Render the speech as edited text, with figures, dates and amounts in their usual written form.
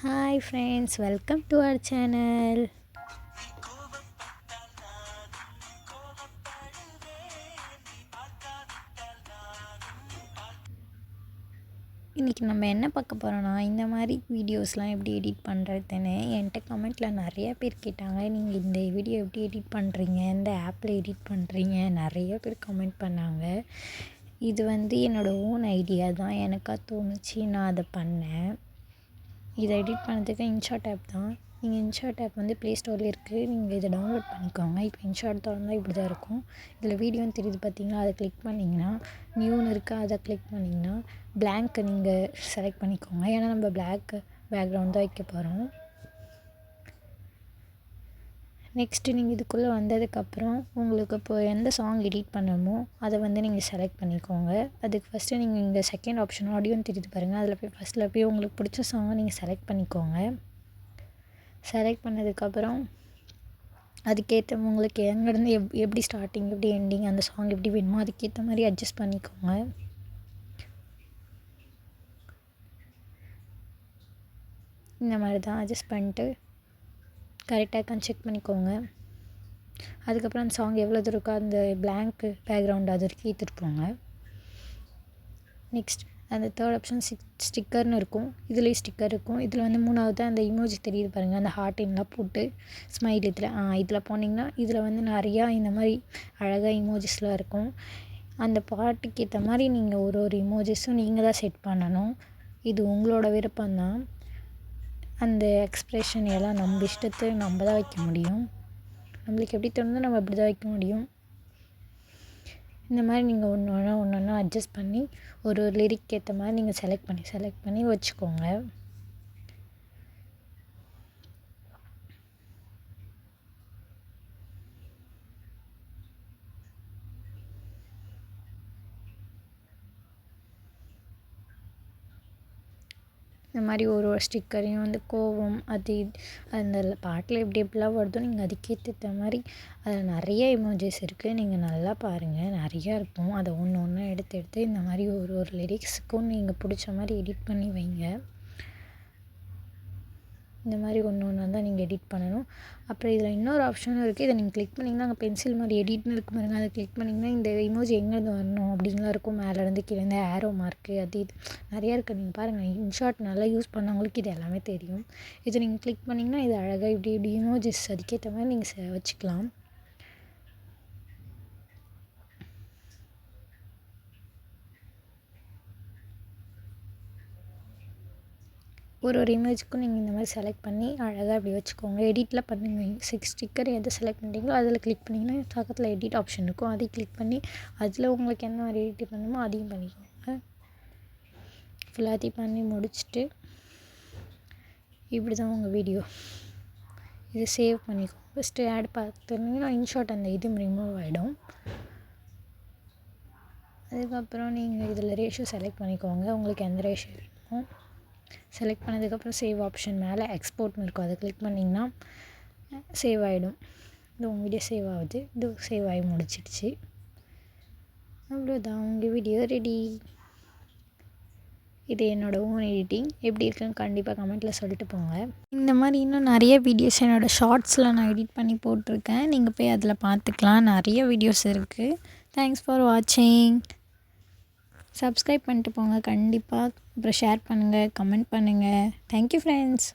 Hi friends, welcome to our channel. இன்றைக்கி நம்ம என்ன பார்க்க போகிறோன்னா, இந்த மாதிரி வீடியோஸ்லாம் எப்படி எடிட் பண்ணுறதுன்னு என்கிட்ட கமெண்ட்டில் நிறைய பேர் கேட்டாங்க. நீங்கள் இந்த வீடியோ எப்படி எடிட் பண்ணுறீங்க, இந்த ஆப்பில் எடிட் பண்ணுறீங்க, நிறைய பேர் கமெண்ட் பண்ணாங்க. இது என்னோடய ஓன் ஐடியா தான், எனக்காக தோணுச்சு, நான் அதை பண்ணேன். இதை எடிட் பண்ணுறதுக்கு இன்ஷாட் ஆப் தான். நீங்கள் இன்ஷாட் ஆப் ப்ளே ஸ்டோரில் இருக்குது, நீங்கள் இதை டவுன்லோட் பண்ணிக்கோங்க. இப்போ இன்ஷாட் திறந்தால் இப்படி தான் இருக்கும். இதில் வீடியோன்னு தெரியுது பார்த்தீங்களா, அதை கிளிக் பண்ணிங்கன்னா நியூன்னு இருக்குது, அதை கிளிக் பண்ணிங்கன்னா பிளாங்க்கை நீங்கள் செலக்ட் பண்ணிக்கோங்க. ஏன்னா நம்ம பிளாக் பேக்ரவுண்ட் தான் வைக்க போகிறோம். நெக்ஸ்ட்டு நீங்கள் இதுக்குள்ளே வந்ததுக்கப்புறம் உங்களுக்கு இப்போ எந்த சாங் எடிட் பண்ணணுமோ அதை நீங்கள் செலக்ட் பண்ணிக்கோங்க. அதுக்கு ஃபஸ்ட்டு நீங்கள் இங்கே செகண்ட் ஆப்ஷன் ஆடியோன்னு தெரியுது பாருங்கள், அதில் போய் ஃபஸ்ட்டில் போய் உங்களுக்கு பிடிச்ச சாங்கை நீங்கள் செலக்ட் பண்ணிக்கோங்க. செலக்ட் பண்ணதுக்கப்புறம் அதுக்கேற்ற உங்களுக்கு எங்கேருந்து எப்படி ஸ்டார்டிங் எப்படி எண்டிங் அந்த சாங் எப்படி வேணுமோ அதுக்கேற்ற மாதிரி அட்ஜஸ்ட் பண்ணிக்கோங்க. இந்த மாதிரி தான் அட்ஜஸ்ட் பண்ணிட்டு கரெக்டாக இருக்கான்னு செக் பண்ணிக்கோங்க. அதுக்கப்புறம் அந்த சாங் எவ்வளோ தூரம் இருக்கோ அந்த பிளாங்க் பேக்ரவுண்ட் அது வரைக்கும் ஏற்றிட்டு போங்க. நெக்ஸ்ட் அந்த தேர்ட் ஆப்ஷன் ஸ்டிக்கர்னு இருக்கும், இதுலேயும் ஸ்டிக்கர் இருக்கும். இதில் மூணாவது அந்த இமோஜி தெரியுது பாருங்கள், அந்த ஹார்ட்டின்லாம் போட்டு ஸ்மைல் இதில் போனீங்கன்னா இதில் நிறையா இந்த மாதிரி அழகாக இமோஜிஸ்லாம் இருக்கும். அந்த பாட்டுக்கு ஏற்ற மாதிரி நீங்கள் ஒரு இமோஜிஸும் நீங்கள் தான் செட் பண்ணணும். இது உங்களோட விருப்பம்தான். அந்த எக்ஸ்ப்ரெஷன் எல்லாம் நம்ம இஷ்டத்தை நம்ம தான் வைக்க முடியும். நம்மளுக்கு எப்படி தோணுதோ நம்ம அப்படி தான் வைக்க முடியும். இந்த மாதிரி நீங்கள் ஒன்று ஒன்றா அட்ஜஸ்ட் பண்ணி ஒரு லிரிக் ஏற்ற மாதிரி நீங்கள் செலக்ட் பண்ணி வச்சுக்கோங்க. இந்த மாதிரி ஒரு ஸ்டிக்கரையும் கோவம் அது அந்த பாட்டில் எப்படிலாம் வருதோ நீங்கள் அதுக்கேற்ற மாதிரி அதில் நிறைய இமோஜிஸ் இருக்குது. நீங்கள் நல்லா பாருங்கள், நிறையா இருக்கும். அதை ஒன்று எடுத்து இந்த மாதிரி ஒரு லிரிக்ஸுக்கும் நீங்கள் பிடிச்ச மாதிரி எடிட் பண்ணி வைங்க. இந்த மாதிரி ஒன்று தான் நீங்கள் எடிட் பண்ணணும். அப்புறம் இதில் இன்னொரு ஆப்ஷனும் இருக்குது, இதை நீங்கள் கிளிக் பண்ணிங்கன்னா அங்கே பென்சில் மாதிரி எடிட்னு இருக்கும் பாருங்கள், அதை கிளிக் பண்ணிங்கன்னா இந்த இமோஜி எங்கேருந்து வரணும் அப்படின்லாம் இருக்கும். மேலேருந்து கீழே ஆரோ மார்க்கு அது இது நிறையா இருக்குது. நீங்கள் பாருங்கள், இன்ஷாட் நல்லா யூஸ் பண்ணவங்களுக்கு இது எல்லாமே தெரியும். இதை நீங்கள் கிளிக் பண்ணிங்கன்னா இது அழகாக இப்படி இமோஜிஸ் அதுக்கேற்ற மாதிரி நீங்கள் வச்சுக்கலாம். ஒரு இமேஜுக்கும் நீங்கள் இந்த மாதிரி செலக்ட் பண்ணி அழகாக அப்படி வச்சுக்கோங்க. எடிட்டில் பண்ணுங்க. ஸ்டிக்கர் எதை செலக்ட் பண்ணுறீங்களோ அதில் கிளிக் பண்ணிங்கன்னா பக்கத்தில் எடிட் ஆப்ஷன் இருக்கும், அதையும் கிளிக் பண்ணி அதில் உங்களுக்கு என்ன மாதிரி எடிட் பண்ணணுமோ அதையும் பண்ணிக்கோங்க. ஃபுல்லாத்தையும் பண்ணி முடிச்சுட்டு இப்படி தான் உங்கள் வீடியோ. இது சேவ் பண்ணிக்கோங்க. ஃபஸ்ட்டு ஆட் பார்த்துருந்தீங்கன்னா இன்ஷாட் அந்த இது ரிமூவ் ஆகிடும். அதுக்கப்புறம் நீங்கள் இதில் ரேஷியோ செலக்ட் பண்ணிக்கோங்க, உங்களுக்கு எந்த ரேஷியோ வேணுமோ. செலக்ட் பண்ணதுக்கப்புறம் சேவ் ஆப்ஷன் மேலே எக்ஸ்போர்ட்னு இருக்கும், அதை கிளிக் பண்ணிங்கன்னா சேவ் ஆகிடும். இது உங்கள் வீடியோ சேவ் ஆகுது. இது சேவ் ஆகி முடிச்சிடுச்சு. அவ்வளோதான், உங்கள் வீடியோ ரெடி. இது என்னோடய ஓன் எடிட்டிங். எப்படி இருக்குன்னு கண்டிப்பாக கமெண்ட்டில் சொல்லிட்டு போங்க. இந்த மாதிரி இன்னும் நிறைய வீடியோஸ் என்னோடய ஷார்ட்ஸில் நான் எடிட் பண்ணி போட்டிருக்கேன், நீங்கள் போய் அதில் பார்த்துக்கலாம். நிறைய வீடியோஸ் இருக்குது. தேங்க்ஸ் ஃபார் வாட்சிங். சப்ஸ்கிரைப் பண்ணிட்டு போங்க கண்டிப்பாக. அப்புறம் ஷேர் பண்ணுங்கள், கமெண்ட் பண்ணுங்கள். Thank you friends.